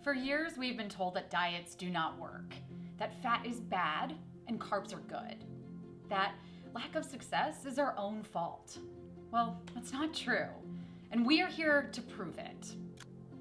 For years, we've been told that diets do not work, that fat is bad and carbs are good, that lack of success is our own fault. Well, that's not true, and we are here to prove it.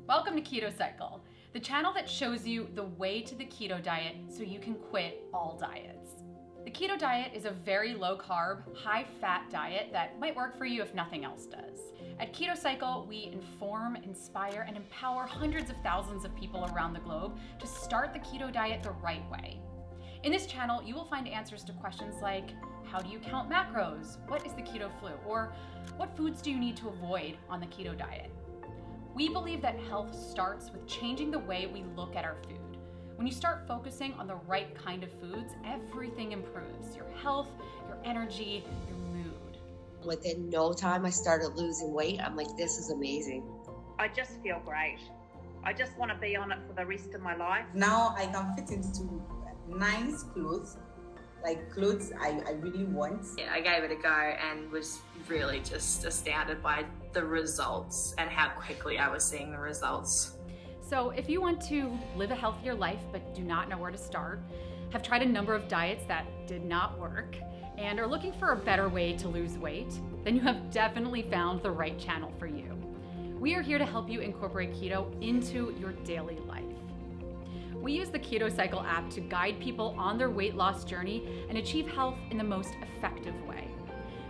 Welcome to Keto Cycle, the channel that shows you the way to the keto diet so you can quit all diets. The keto diet is a very low carb, high fat diet that might work for you if nothing else does. At Keto Cycle, we inform, inspire, and empower hundreds of thousands of people around the globe to start the keto diet the right way. In this channel, you will find answers to questions like, how do you count macros? What is the keto flu? Or what foods do you need to avoid on the keto diet? We believe that health starts with changing the way we look at our food. When you start focusing on the right kind of foods, everything improves. Your health, your energy, your mood. Within no time, I started losing weight. I'm like, this is amazing. I just feel great. I just want to be on it for the rest of my life. Now I can fit into nice clothes, like clothes I really want. Yeah, I gave it a go and was really just astounded by the results and how quickly I was seeing the results. So if you want to live a healthier life but do not know where to start, have tried a number of diets that did not work, and are looking for a better way to lose weight, then you have definitely found the right channel for you. We are here to help you incorporate keto into your daily life. We use the Keto Cycle app to guide people on their weight loss journey and achieve health in the most effective way.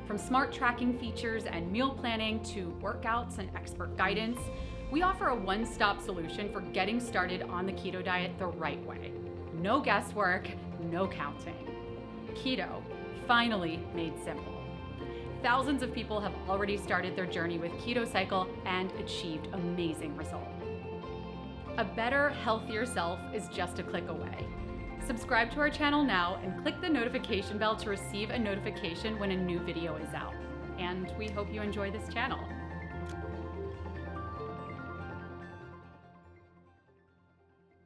From smart tracking features and meal planning to workouts and expert guidance, we offer a one-stop solution for getting started on the keto diet the right way. No guesswork, no counting. Keto, finally made simple. Thousands of people have already started their journey with Keto Cycle and achieved amazing results. A better, healthier self is just a click away. Subscribe to our channel now and click the notification bell to receive a notification when a new video is out. And we hope you enjoy this channel.